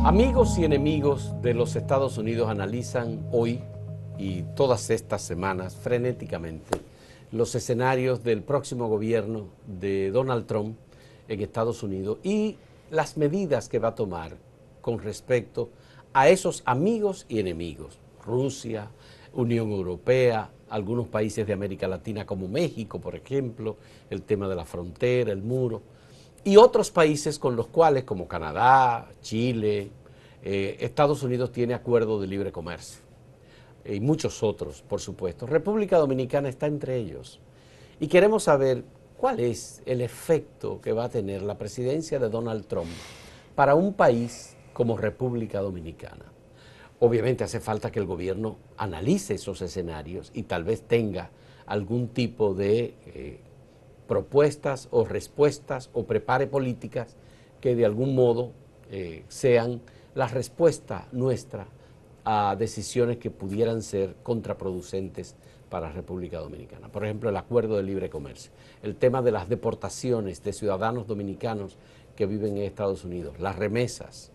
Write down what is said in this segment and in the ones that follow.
Amigos y enemigos de los Estados Unidos analizan hoy y todas estas semanas frenéticamente los escenarios del próximo gobierno de Donald Trump en Estados Unidos y las medidas que va a tomar con respecto a esos amigos y enemigos. Rusia, Unión Europea, algunos países de América Latina como México, por ejemplo, el tema de la frontera, el muro, y otros países con los cuales, como Canadá, Chile, Estados Unidos tiene acuerdo de libre comercio, y muchos otros, por supuesto. República Dominicana está entre ellos. Y queremos saber cuál es el efecto que va a tener la presidencia de Donald Trump para un país como República Dominicana. Obviamente hace falta que el gobierno analice esos escenarios y tal vez tenga algún tipo de propuestas o respuestas o prepare políticas que de algún modo sean la respuesta nuestra a decisiones que pudieran ser contraproducentes para la República Dominicana. Por ejemplo, el acuerdo de libre comercio, el tema de las deportaciones de ciudadanos dominicanos que viven en Estados Unidos, las remesas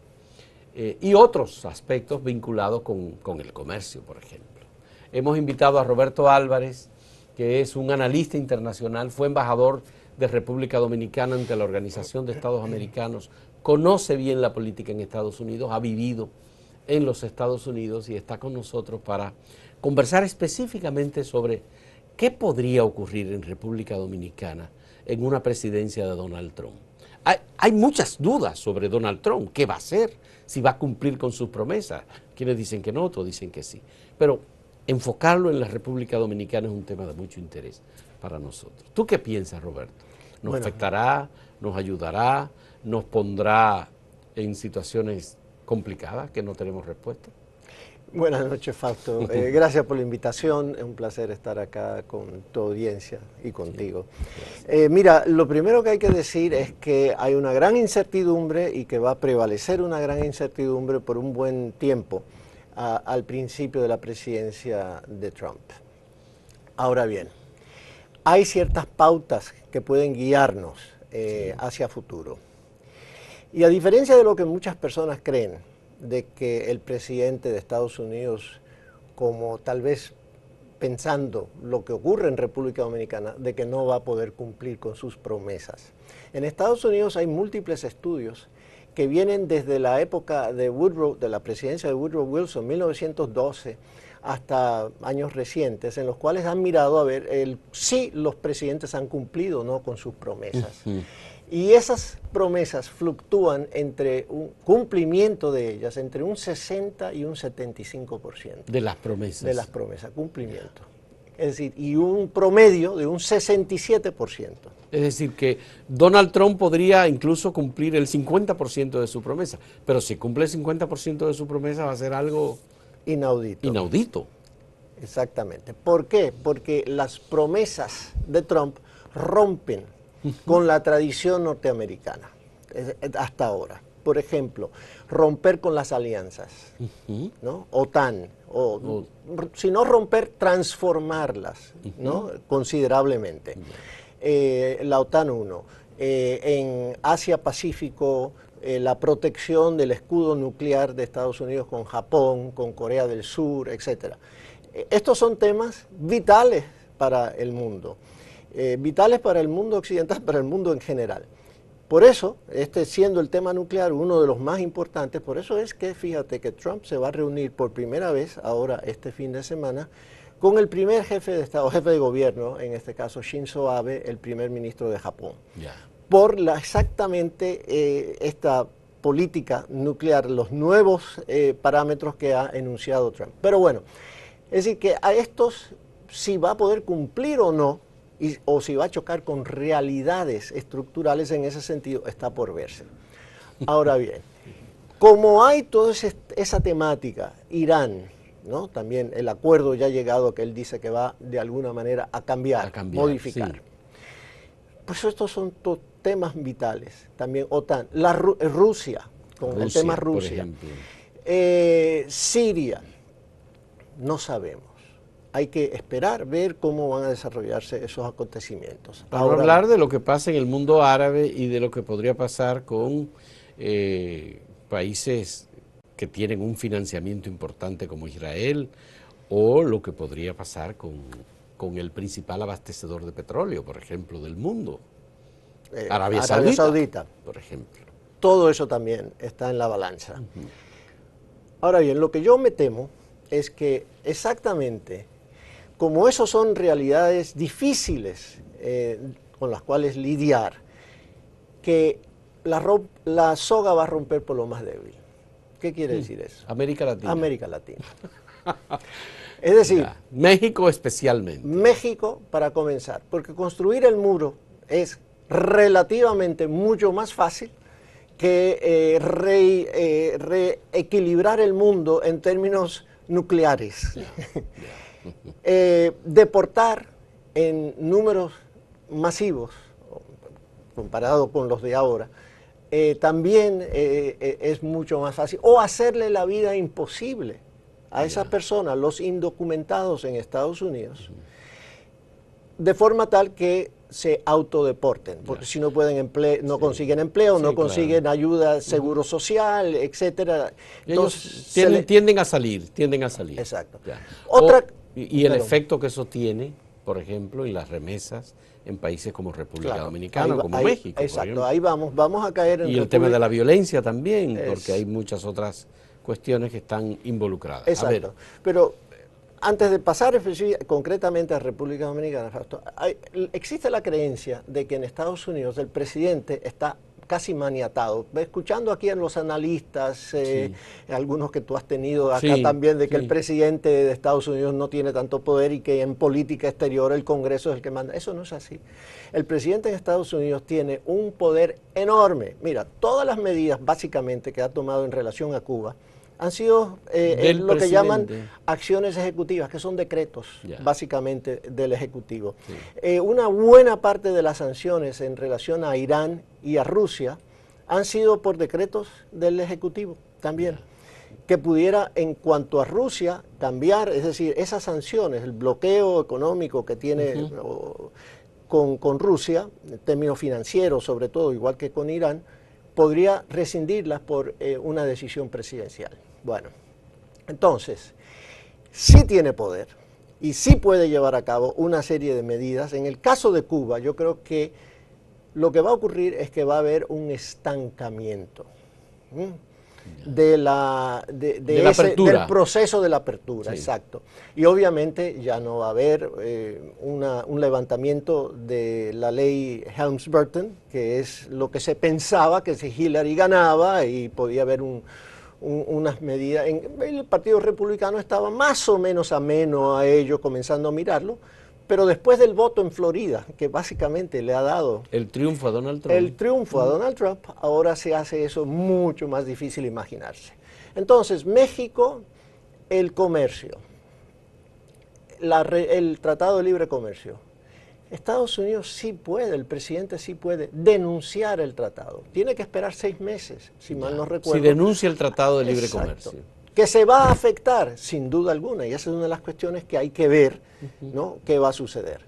y otros aspectos vinculados con el comercio, por ejemplo. Hemos invitado a Roberto Álvarez, que es un analista internacional, fue embajador de República Dominicana ante la Organización de Estados Americanos, conoce bien la política en Estados Unidos, ha vivido en los Estados Unidos y está con nosotros para conversar específicamente sobre qué podría ocurrir en República Dominicana en una presidencia de Donald Trump. Hay muchas dudas sobre Donald Trump, qué va a hacer, si va a cumplir con sus promesas. Quienes dicen que no, otros dicen que sí. Pero enfocarlo en la República Dominicana es un tema de mucho interés para nosotros. ¿Tú qué piensas, Roberto? ¿Nos afectará, nos ayudará, nos pondrá en situaciones complicadas que no tenemos respuesta? Buenas noches, Fausto. Gracias por la invitación. Es un placer estar acá con tu audiencia y contigo. Sí, mira, lo primero que hay que decir es que hay una gran incertidumbre y que va a prevalecer una gran incertidumbre por un buen tiempo al principio de la presidencia de Trump. Ahora bien, hay ciertas pautas que pueden guiarnos hacia futuro. Y a diferencia de lo que muchas personas creen, de que el presidente de Estados Unidos, como tal vez pensando lo que ocurre en República Dominicana, de que no va a poder cumplir con sus promesas. En Estados Unidos hay múltiples estudios que vienen desde la época de Woodrow, de la presidencia de Woodrow Wilson, 1912, hasta años recientes, en los cuales han mirado a ver si los presidentes han cumplido o no con sus promesas. Y esas promesas fluctúan entre un cumplimiento de ellas, entre un 60 y un 75%. De las promesas. De las promesas, cumplimiento. Es decir, y un promedio de un 67%. Es decir, que Donald Trump podría incluso cumplir el 50% de su promesa, pero si cumple el 50% de su promesa va a ser algo inaudito. Inaudito. Exactamente. ¿Por qué? Porque las promesas de Trump rompen con la tradición norteamericana hasta ahora. Por ejemplo, romper con las alianzas, ¿no? OTAN, o si no romper, transformarlas, ¿no? Considerablemente. La OTAN 1, en Asia-Pacífico, la protección del escudo nuclear de Estados Unidos con Japón, con Corea del Sur, etc. Estos son temas vitales para el mundo. Vitales para el mundo occidental, para el mundo en general. Por eso, este siendo el tema nuclear uno de los más importantes, por eso es que fíjate que Trump se va a reunir por primera vez ahora este fin de semana con el primer jefe de Estado, jefe de gobierno, en este caso Shinzo Abe, el primer ministro de Japón. Por exactamente esta política nuclear, los nuevos parámetros que ha enunciado Trump. Pero bueno, es decir que a estos, si va a poder cumplir o no, o si va a chocar con realidades estructurales en ese sentido, está por verse. Ahora bien, como hay toda esa temática, Irán, ¿no? También el acuerdo ya ha llegado que él dice que va de alguna manera a cambiar, modificar. Sí. Pues estos son temas vitales. También OTAN, Rusia, con el tema Rusia. Siria, no sabemos. Hay que esperar, ver cómo van a desarrollarse esos acontecimientos. Para hablar de lo que pasa en el mundo árabe y de lo que podría pasar con países que tienen un financiamiento importante como Israel, o lo que podría pasar con el principal abastecedor de petróleo, por ejemplo, del mundo, Arabia Saudita, por ejemplo. Todo eso también está en la balanza. Ahora bien, lo que yo me temo es que exactamente como esos son realidades difíciles con las cuales lidiar, que la soga va a romper por lo más débil. ¿Qué quiere decir eso? América Latina. América Latina. Es decir, México especialmente. México para comenzar, porque construir el muro es relativamente mucho más fácil que reequilibrar el mundo en términos nucleares. Deportar en números masivos, comparado con los de ahora, también es mucho más fácil. O hacerle la vida imposible a esas personas, los indocumentados en Estados Unidos, de forma tal que se autodeporten, porque si no pueden no consiguen empleo, no consiguen ayuda, seguro social, etcétera. Entonces tienden a salir. Exacto. Y el efecto que eso tiene, por ejemplo, en las remesas en países como República Dominicana, como México. Exacto, ahí vamos a caer en y el tema de la violencia también, porque hay muchas otras cuestiones que están involucradas. Exacto. Pero antes de pasar concretamente a República Dominicana, Fausto, existe la creencia de que en Estados Unidos el presidente está casi maniatado. Escuchando aquí a los analistas, algunos que tú has tenido acá también, de que el presidente de Estados Unidos no tiene tanto poder y que en política exterior el Congreso es el que manda. Eso no es así. El presidente de Estados Unidos tiene un poder enorme. Mira, todas las medidas básicamente que ha tomado en relación a Cuba han sido lo que llaman acciones ejecutivas, que son decretos básicamente del Ejecutivo. Una buena parte de las sanciones en relación a Irán y a Rusia han sido por decretos del Ejecutivo también, que pudiera en cuanto a Rusia cambiar, es decir, esas sanciones, el bloqueo económico que tiene con Rusia, en términos financieros sobre todo, igual que con Irán, podría rescindirlas por una decisión presidencial. Bueno, entonces, sí tiene poder y sí puede llevar a cabo una serie de medidas. En el caso de Cuba, yo creo que lo que va a ocurrir es que va a haber un estancamiento del proceso de la apertura, exacto. Y obviamente ya no va a haber un levantamiento de la ley Helms-Burton, que es lo que se pensaba que si Hillary ganaba y podía haber unas medidas. El Partido Republicano estaba más o menos ameno a ello, comenzando a mirarlo, pero después del voto en Florida, que básicamente le ha dado el triunfo a Donald Trump. El triunfo a Donald Trump, ahora se hace eso mucho más difícil imaginarse. Entonces, México, el comercio, el Tratado de Libre Comercio. Estados Unidos sí puede, el presidente sí puede denunciar el tratado. Tiene que esperar 6 meses, si mal no recuerdo. Si denuncia el Tratado de Libre Comercio. Que se va a afectar, sin duda alguna, y esa es una de las cuestiones que hay que ver, ¿no? ¿Qué va a suceder?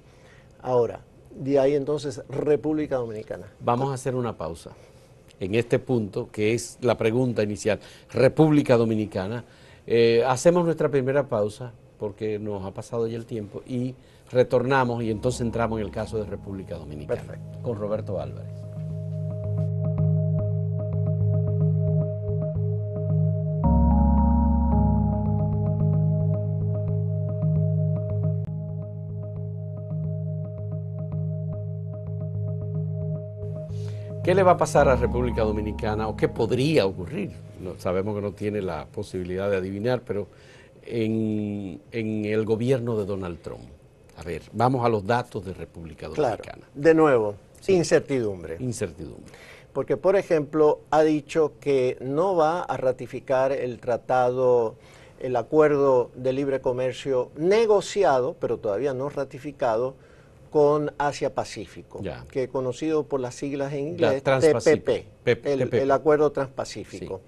Ahora, de ahí entonces, República Dominicana. Vamos a hacer una pausa en este punto, que es la pregunta inicial. República Dominicana. Hacemos nuestra primera pausa, porque nos ha pasado ya el tiempo, y retornamos y entonces entramos en el caso de República Dominicana. Perfecto. Con Roberto Álvarez. ¿Qué le va a pasar a República Dominicana o qué podría ocurrir? No, sabemos que no tiene la posibilidad de adivinar, pero en el gobierno de Donald Trump. A ver, vamos a los datos de República Dominicana. Claro, de nuevo, incertidumbre. Incertidumbre. Porque, por ejemplo, ha dicho que no va a ratificar el tratado, el acuerdo de libre comercio negociado, pero todavía no ratificado, con Asia-Pacífico, que conocido por las siglas en inglés, TPP, el Acuerdo Transpacífico,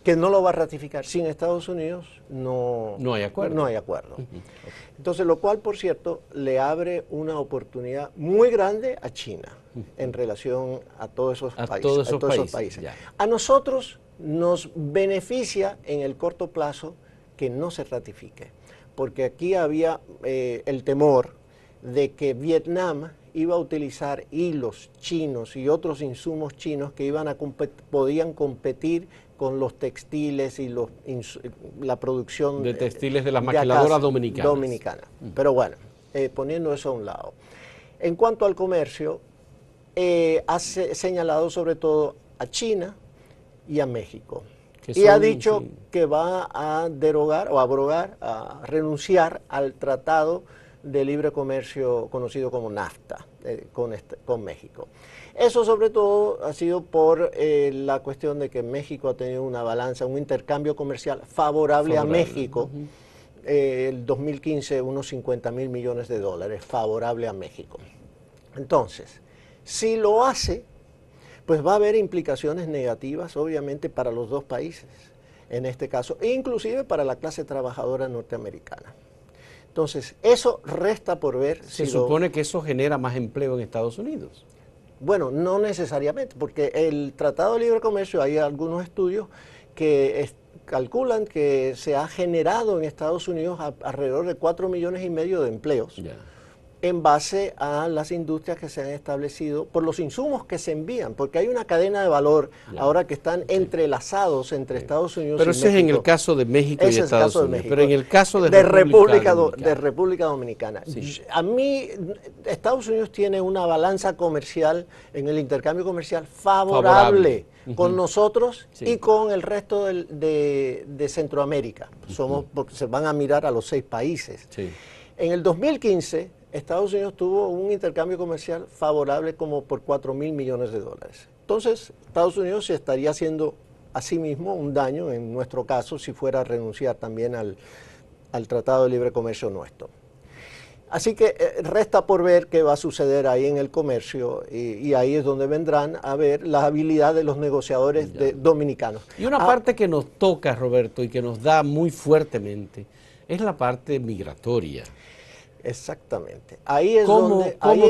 que no lo va a ratificar. Sin Estados Unidos no hay acuerdo. No hay acuerdo. Entonces, lo cual, por cierto, le abre una oportunidad muy grande a China en relación a todos esos países. A nosotros nos beneficia en el corto plazo que no se ratifique, porque aquí había el temor de que Vietnam iba a utilizar hilos chinos y otros insumos chinos que podían competir con los textiles y la producción de textiles de las maquiladoras dominicanas. Pero bueno, poniendo eso a un lado. En cuanto al comercio, ha señalado sobre todo a China y a México. Y ha dicho que va a derogar o abrogar, a renunciar al tratado de libre comercio conocido como NAFTA con México. Eso sobre todo ha sido por la cuestión de que México ha tenido una balanza, un intercambio comercial favorable a México. El 2015 unos 50.000 millones de dólares favorable a México. Entonces, si lo hace, pues va a haber implicaciones negativas obviamente para los dos países, en este caso, e inclusive para la clase trabajadora norteamericana. Entonces, eso resta por ver. Se supone que eso genera más empleo en Estados Unidos. Bueno, no necesariamente, porque el Tratado de Libre Comercio, hay algunos estudios que calculan que se ha generado en Estados Unidos alrededor de 4,5 millones de empleos. Yeah. En base a las industrias que se han establecido por los insumos que se envían, porque hay una cadena de valor ahora que están entrelazados entre Estados Unidos pero y México. Pero ese es en el caso de México y Estados Unidos. Pero en el caso de República Dominicana. Sí. A mí, Estados Unidos tiene una balanza comercial en el intercambio comercial favorable. Con nosotros y con el resto de Centroamérica. Porque se van a mirar a los 6 países. Sí. En el 2015... Estados Unidos tuvo un intercambio comercial favorable como por 4,000 millones de dólares. Entonces, Estados Unidos se estaría haciendo a sí mismo un daño, en nuestro caso, si fuera a renunciar también al Tratado de Libre Comercio nuestro. Así que resta por ver qué va a suceder ahí en el comercio y ahí es donde vendrán a ver la habilidad de los negociadores dominicanos. Y una parte que nos toca, Roberto, y que nos da muy fuertemente, es la parte migratoria. Exactamente. Ahí es ¿Cómo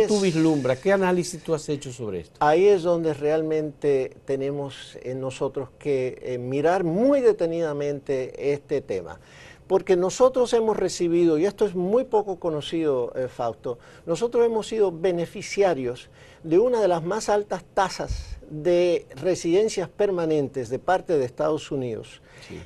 tú vislumbras? ¿Qué análisis tú has hecho sobre esto? Ahí es donde realmente tenemos nosotros que mirar muy detenidamente este tema. Porque nosotros hemos recibido, y esto es muy poco conocido, Fausto, nosotros hemos sido beneficiarios de una de las más altas tasas de residencias permanentes de parte de Estados Unidos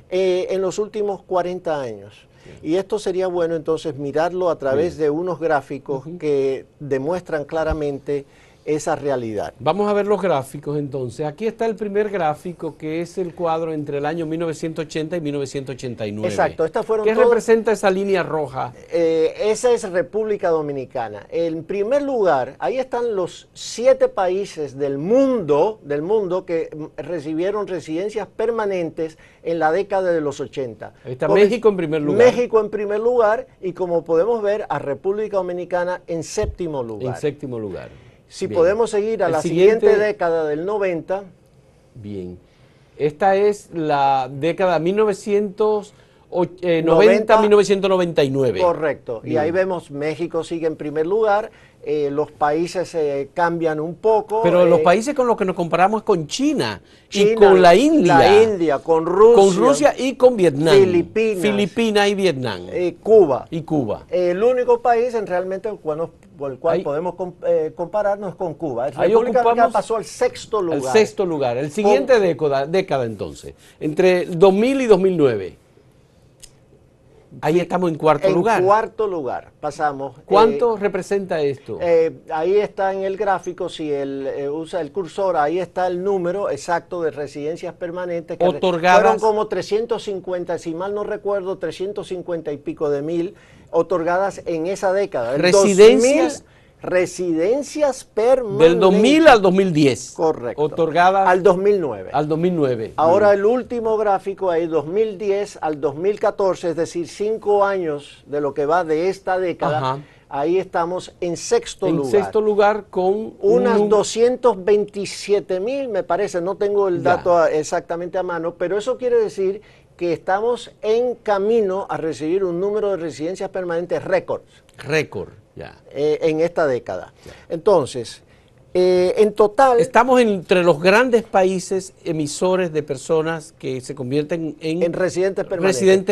en los últimos 40 años. Y esto sería bueno entonces mirarlo a través de unos gráficos que demuestran claramente esa realidad. Vamos a ver los gráficos entonces. Aquí está el primer gráfico, que es el cuadro entre el año 1980 y 1989. Exacto. ¿Qué representa esa línea roja? Esa es República Dominicana. En primer lugar, ahí están los 7 países del mundo que recibieron residencias permanentes en la década de los 80. Ahí está México en primer lugar. México en primer lugar y, como podemos ver, a República Dominicana en séptimo lugar. En séptimo lugar. Si podemos seguir a la siguiente década del 90. Bien. Esta es la década 1990-1999. Correcto. Bien. Y ahí vemos México sigue en primer lugar. Los países cambian un poco. Pero los países con los que nos comparamos es con China y con la India. La India, con Rusia. Con Rusia y con Vietnam. Filipinas y Vietnam. Cuba. Y Cuba. El único país realmente por el cual podemos compararnos con Cuba. Ahí ocupamos, pasó al 6º lugar. Al 6º lugar. El siguiente década entonces, entre 2000 y 2009. Ahí estamos en cuarto lugar. En cuarto lugar, pasamos. ¿Cuánto representa esto? Ahí está en el gráfico, si usa el cursor, ahí está el número exacto de residencias permanentes que otorgadas. Fueron como 350, si mal no recuerdo, 350 y pico de mil otorgadas en esa década. Residencias permanentes. Del 2000 al 2010. Correcto. Otorgadas. Al 2009. Al 2009. Ahora el último gráfico ahí, 2010 al 2014, es decir, 5 años de lo que va de esta década. Ajá. Ahí estamos en 6º lugar. En 6º lugar con unas 227,000, me parece, no tengo el dato exactamente a mano, pero eso quiere decir que estamos en camino a recibir un número de residencias permanentes récord. Récord. En esta década. Entonces, En total... Estamos entre los grandes países emisores de personas que se convierten en residentes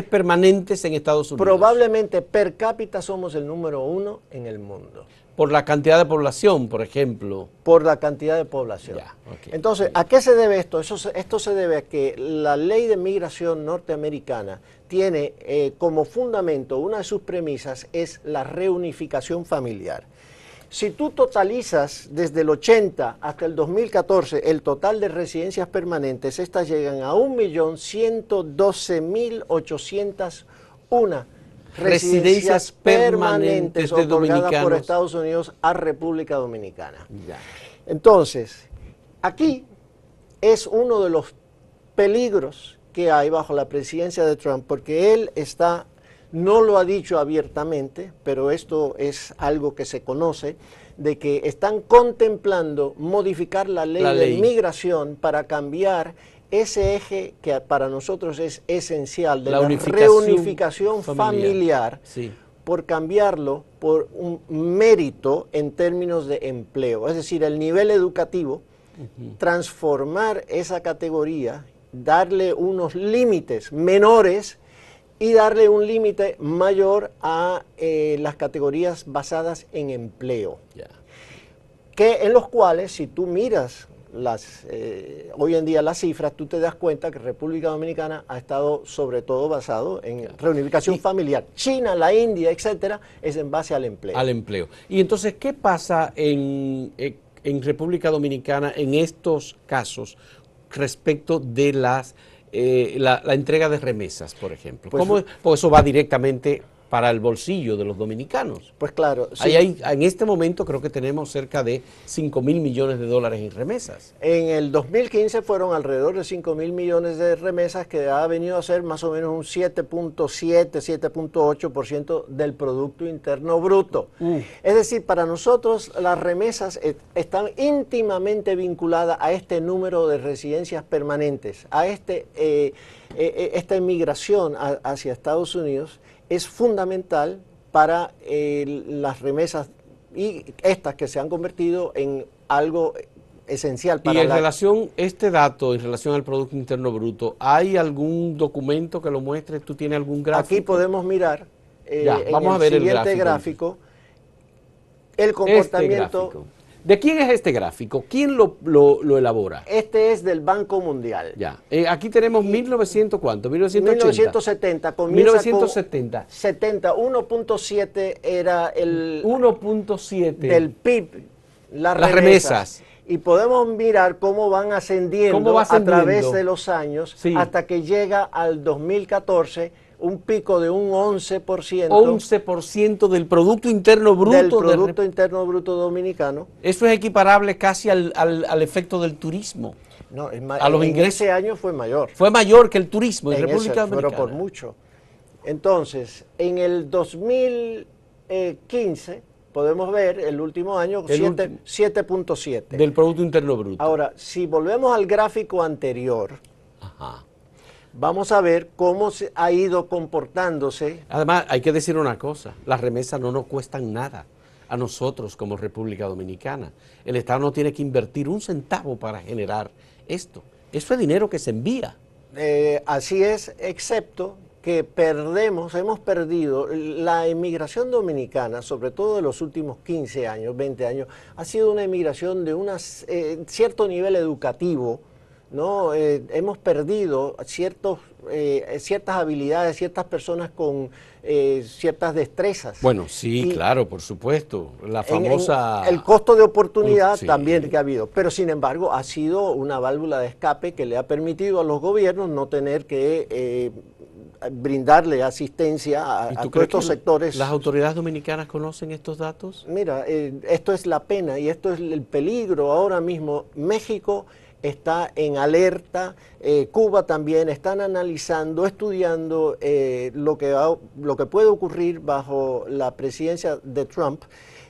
permanentes en Estados Unidos. Probablemente per cápita somos el número 1 en el mundo. Por la cantidad de población, por ejemplo. Por la cantidad de población. Ya, okay. Entonces, ¿a qué se debe esto? Esto se debe a que la ley de migración norteamericana tiene como fundamento, una de sus premisas es la reunificación familiar. Si tú totalizas desde el 80 hasta el 2014 el total de residencias permanentes, estas llegan a 1.112.801 residencias permanentes otorgadas por Estados Unidos a República Dominicana. Ya. Entonces, aquí es uno de los peligros que hay bajo la presidencia de Trump, porque él está, no lo ha dicho abiertamente, pero esto es algo que se conoce, de que están contemplando modificar la ley de migración para cambiar ese eje que para nosotros es esencial de la reunificación familiar, sí, por cambiarlo por un mérito en términos de empleo, es decir, el nivel educativo, transformar esa categoría, darle unos límites menores y darle un límite mayor a las categorías basadas en empleo, que en los cuales si tú miras hoy en día las cifras, tú te das cuenta que República Dominicana ha estado sobre todo basado en reunificación familiar. China, la India, etcétera, es en base al empleo. Al empleo. Y entonces, ¿qué pasa en República Dominicana en estos casos respecto de la entrega de remesas, por ejemplo? Pues, porque eso va directamente para el bolsillo de los dominicanos. Pues claro. Sí. En este momento creo que tenemos cerca de 5.000 millones de dólares en remesas. En el 2015 fueron alrededor de 5.000 millones de remesas, que ha venido a ser más o menos un 7.7, 7.8% del Producto Interno Bruto. Es decir, para nosotros las remesas están íntimamente vinculadas a este número de residencias permanentes, a esta inmigración hacia Estados Unidos. Es fundamental para las remesas y estas que se han convertido en algo esencial para y en relación en relación al Producto Interno Bruto, ¿hay algún documento que lo muestre? ¿Tú tienes algún gráfico? Aquí podemos mirar vamos a ver el siguiente gráfico el comportamiento. ¿De quién es este gráfico? ¿Quién lo elabora? Este es del Banco Mundial. Ya. Aquí tenemos 1900, ¿cuánto? 1970. 1970. 1.7 era el 1.7 del PIB, las remesas. Y podemos mirar cómo van ascendiendo, a través de los años, sí, hasta que llega al 2014, un pico de un 11%. 11% del Producto Interno Bruto. Del Producto Interno Bruto dominicano. Eso es equiparable casi al efecto del turismo. No, a los ingresos. Ese año fue mayor. Fue mayor que el turismo en República Dominicana. Pero por mucho. Entonces, en el 2015, podemos ver el último año, 7.7. Del Producto Interno Bruto. Ahora, si volvemos al gráfico anterior, vamos a ver cómo se ha ido comportándose. Además, hay que decir una cosa, las remesas no nos cuestan nada a nosotros como República Dominicana. El Estado no tiene que invertir un centavo para generar esto. Eso es dinero que se envía. Así es, excepto que hemos perdido, la inmigración dominicana, sobre todo de los últimos 15 años, 20 años, ha sido una inmigración de cierto nivel educativo, ¿no? Hemos perdido ciertas habilidades, ciertas personas con ciertas destrezas. Bueno, sí, claro, por supuesto. La famosa... el costo de oportunidad también que ha habido, pero sin embargo ha sido una válvula de escape que le ha permitido a los gobiernos no tener que brindarle asistencia a todos estos sectores. ¿Las autoridades dominicanas conocen estos datos? Mira, esto es la pena y esto es el peligro ahora mismo. México está en alerta, Cuba también, están analizando, estudiando lo que puede ocurrir bajo la presidencia de Trump,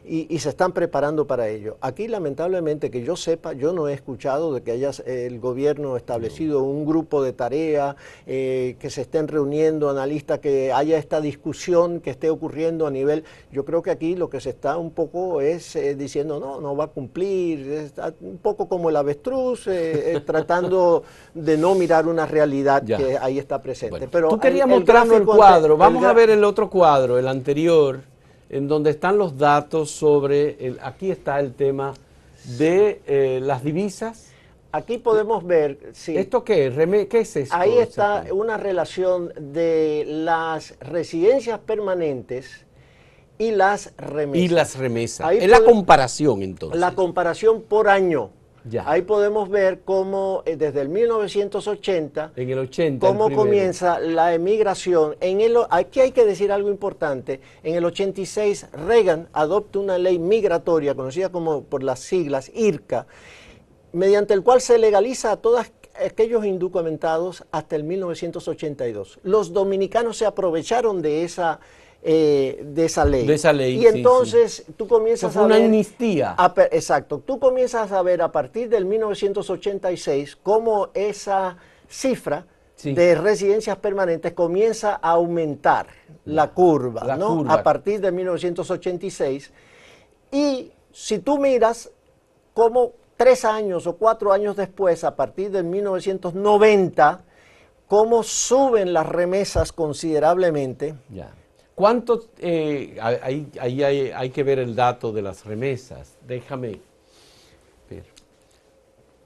y se están preparando para ello. Aquí, lamentablemente, que yo sepa, yo no he escuchado de que haya el gobierno establecido un grupo de tarea, que se estén reuniendo analistas, que haya esta discusión que esté ocurriendo a nivel. Yo creo que aquí lo que se está un poco es diciendo, no va a cumplir, está un poco como el avestruz, tratando de no mirar una realidad que ahí está presente. Bueno, pero tú querías mostrarnos el cuadro, vamos a ver el otro cuadro, el anterior, en donde están los datos sobre, aquí está el tema de las divisas. Aquí podemos ver, sí. ¿Esto qué es? ¿Qué es esto? Ahí está una relación de las residencias permanentes y las remesas. Y las remesas. Ahí es la comparación, entonces. La comparación por año. Ya. Ahí podemos ver cómo desde el 1980, en el 80, cómo comienza la emigración. Aquí hay que decir algo importante. En el 86, Reagan adopta una ley migratoria, conocida como por las siglas IRCA, mediante el cual se legaliza a todos aquellos indocumentados hasta el 1982. Los dominicanos se aprovecharon de esa ley. De esa ley, y entonces tú comienzas a ver... una amnistía. Exacto. Tú comienzas a ver a partir del 1986 cómo esa cifra de residencias permanentes comienza a aumentar la curva, a partir de 1986. Y si tú miras cómo 3 años o 4 años después, a partir de 1990, cómo suben las remesas considerablemente. Ya. ¿Cuánto? Ahí hay que ver el dato de las remesas. Déjame ver.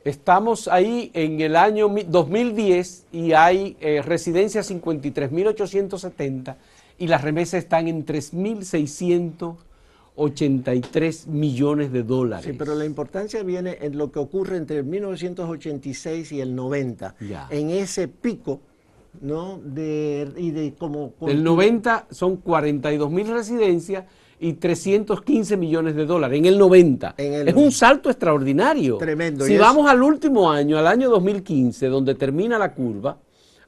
Estamos ahí en el año 2010 y hay residencias 53.870 y las remesas están en 3.683 millones de dólares. Sí, pero la importancia viene en lo que ocurre entre el 1986 y el 90, en ese pico, ¿no? El 90 son 42.000 residencias y 315 millones de dólares en el 90. Es un salto extraordinario. Tremendo. Si vamos al último año, al año 2015, donde termina la curva,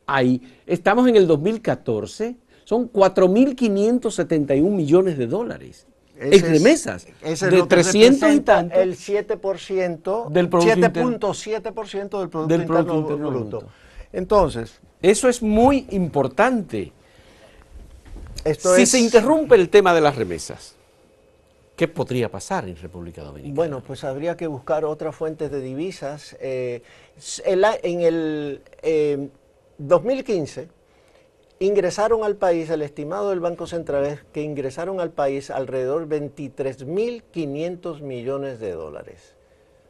ahí estamos en el 2014, son 4.571 millones de dólares. En remesas, de 300 y tanto. El 7% del Producto 7.7% del Producto Interno Bruto. Entonces, eso es muy importante. Si se interrumpe el tema de las remesas, ¿qué podría pasar en República Dominicana? Bueno, pues habría que buscar otras fuentes de divisas. En el 2015 ingresaron al país, el estimado del Banco Central es que ingresaron al país alrededor de 23.500 millones de dólares.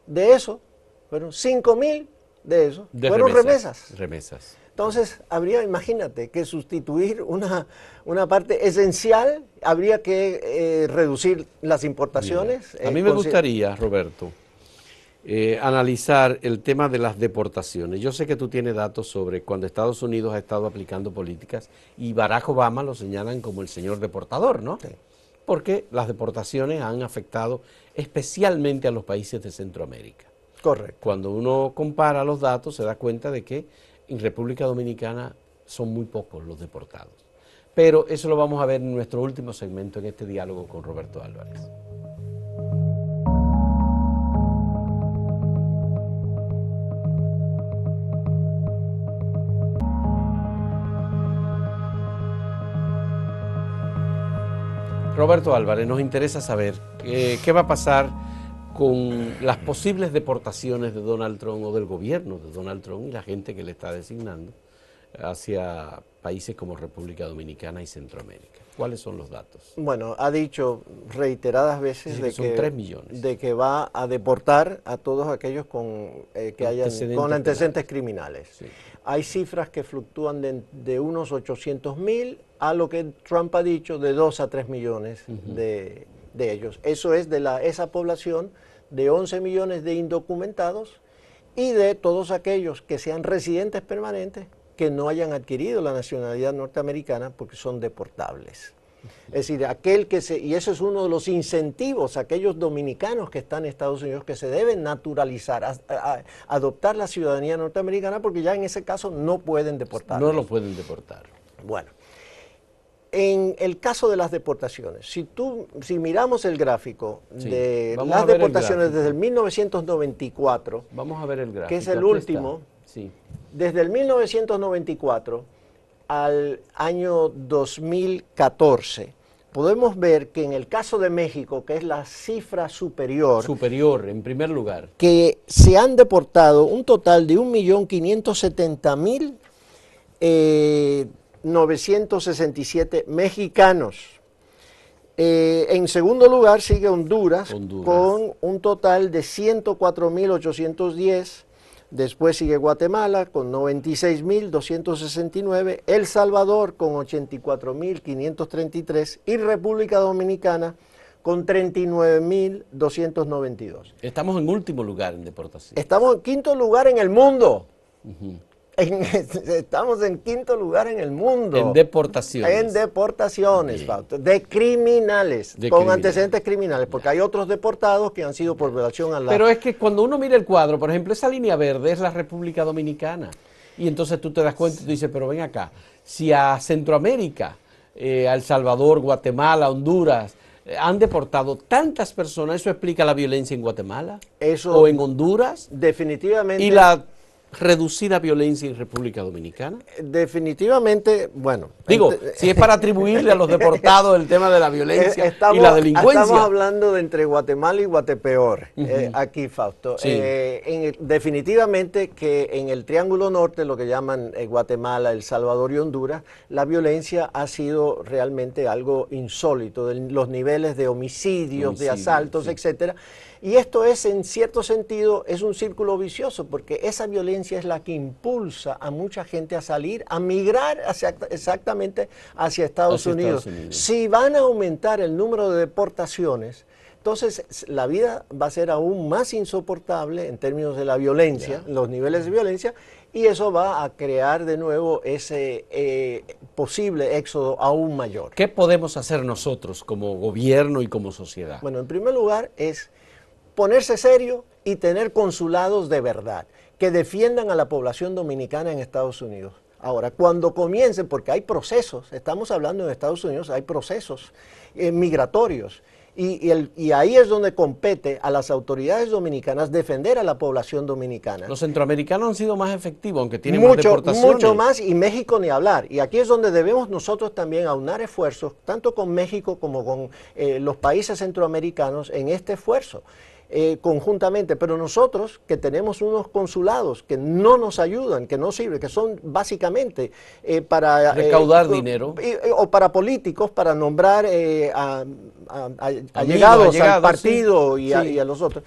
De eso, fueron 5.000 de eso, fueron remesas. Remesas. Entonces, imagínate, que sustituir una parte esencial, habría que reducir las importaciones. A mí me gustaría, Roberto, analizar el tema de las deportaciones. Yo sé que tú tienes datos sobre cuando Estados Unidos ha estado aplicando políticas y Barack Obama lo señalan como el señor deportador, ¿no? Sí. Porque las deportaciones han afectado especialmente a los países de Centroamérica. Correcto. Cuando uno compara los datos se da cuenta de que en República Dominicana son muy pocos los deportados. Pero eso lo vamos a ver en nuestro último segmento en este diálogo con Roberto Álvarez. Roberto Álvarez, nos interesa saber qué va a pasar con las posibles deportaciones de Donald Trump o del gobierno de Donald Trump y la gente que le está designando hacia países como República Dominicana y Centroamérica. ¿Cuáles son los datos? Bueno, ha dicho reiteradas veces son 3 millones. De que va a deportar a todos aquellos con antecedentes criminales. Sí. Hay cifras que fluctúan de unos 800.000 a lo que Trump ha dicho de 2 a 3 millones de ellos. Eso es de esa población de 11 millones de indocumentados y de todos aquellos que sean residentes permanentes que no hayan adquirido la nacionalidad norteamericana porque son deportables. Es decir, y eso es uno de los incentivos a aquellos dominicanos que están en Estados Unidos que se deben naturalizar, adoptar la ciudadanía norteamericana porque ya en ese caso no pueden deportar. No lo pueden deportar. Bueno, en el caso de las deportaciones, si miramos el gráfico de Vamos a las ver el deportaciones gráfico. desde el 1994, Vamos a ver el gráfico. que es el Aquí último, está. Sí. desde el 1994 al año 2014, podemos ver que en el caso de México, que es la cifra superior, Superior, en primer lugar. que se han deportado un total de 1.570.967 mexicanos. En segundo lugar sigue Honduras, con un total de 104.810. Después sigue Guatemala con 96.269, El Salvador con 84.533 y República Dominicana con 39.292. Estamos en último lugar en deportación. Estamos en quinto lugar en el mundo. Estamos en quinto lugar en el mundo. En deportaciones. En deportaciones, Fausto, de criminales, con antecedentes criminales, porque hay otros deportados que han sido por violación a la... Pero es que cuando uno mira el cuadro, por ejemplo, esa línea verde es la República Dominicana. Y entonces tú te das cuenta y tú dices, pero ven acá, si a Centroamérica, a El Salvador, Guatemala, Honduras, han deportado tantas personas, ¿eso explica la violencia en Guatemala? Eso, ¿O en Honduras? Definitivamente. ¿Y la reducida violencia en República Dominicana? Definitivamente, bueno. Digo, si es para atribuirle a los deportados el tema de la violencia y la delincuencia. Estamos hablando de entre Guatemala y Guatepeor, aquí, Fausto. Sí. Definitivamente que en el Triángulo Norte, lo que llaman Guatemala, El Salvador y Honduras, la violencia ha sido realmente algo insólito, de los niveles de homicidios, de asaltos, sí, etcétera. Y esto es, en cierto sentido, es un círculo vicioso, porque esa violencia es la que impulsa a mucha gente a salir, a migrar exactamente hacia Estados Unidos. Si van a aumentar el número de deportaciones, entonces la vida va a ser aún más insoportable en términos de la violencia, los niveles de violencia, y eso va a crear de nuevo ese posible éxodo aún mayor. ¿Qué podemos hacer nosotros como gobierno y como sociedad? Bueno, en primer lugar es ponerse serio y tener consulados de verdad, que defiendan a la población dominicana en Estados Unidos. Ahora, cuando comiencen, porque hay procesos, estamos hablando en Estados Unidos, hay procesos migratorios, y ahí es donde compete a las autoridades dominicanas defender a la población dominicana. Los centroamericanos han sido más efectivos, aunque tienen más deportaciones. Mucho más, y México ni hablar. Y aquí es donde debemos nosotros también aunar esfuerzos, tanto con México como con los países centroamericanos en este esfuerzo. Conjuntamente, pero nosotros que tenemos unos consulados que no nos ayudan, que no sirven, que son básicamente para recaudar dinero o para políticos, para nombrar allegados al partido, sí, y a los otros,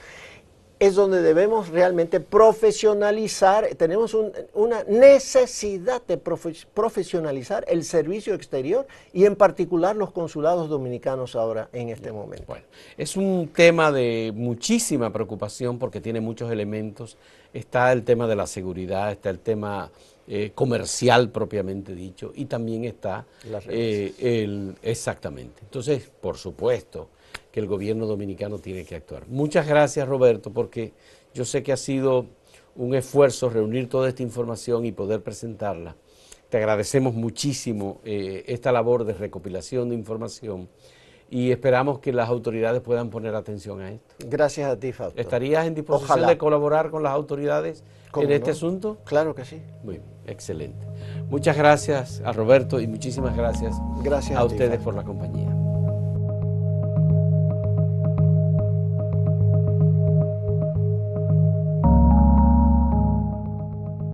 es donde debemos realmente profesionalizar, tenemos una necesidad de profesionalizar el servicio exterior y en particular los consulados dominicanos ahora en este momento. Bueno, es un tema de muchísima preocupación porque tiene muchos elementos. Está el tema de la seguridad, está el tema comercial propiamente dicho y también está exactamente. Entonces, por supuesto que el gobierno dominicano tiene que actuar. Muchas gracias, Roberto, porque yo sé que ha sido un esfuerzo reunir toda esta información y poder presentarla. Te agradecemos muchísimo esta labor de recopilación de información y esperamos que las autoridades puedan poner atención a esto. Gracias a ti, Fausto. ¿Estarías en disposición de colaborar con las autoridades en este asunto? Claro que sí. Muy bien, excelente. Muchas gracias a Roberto y muchísimas gracias a ustedes por la compañía.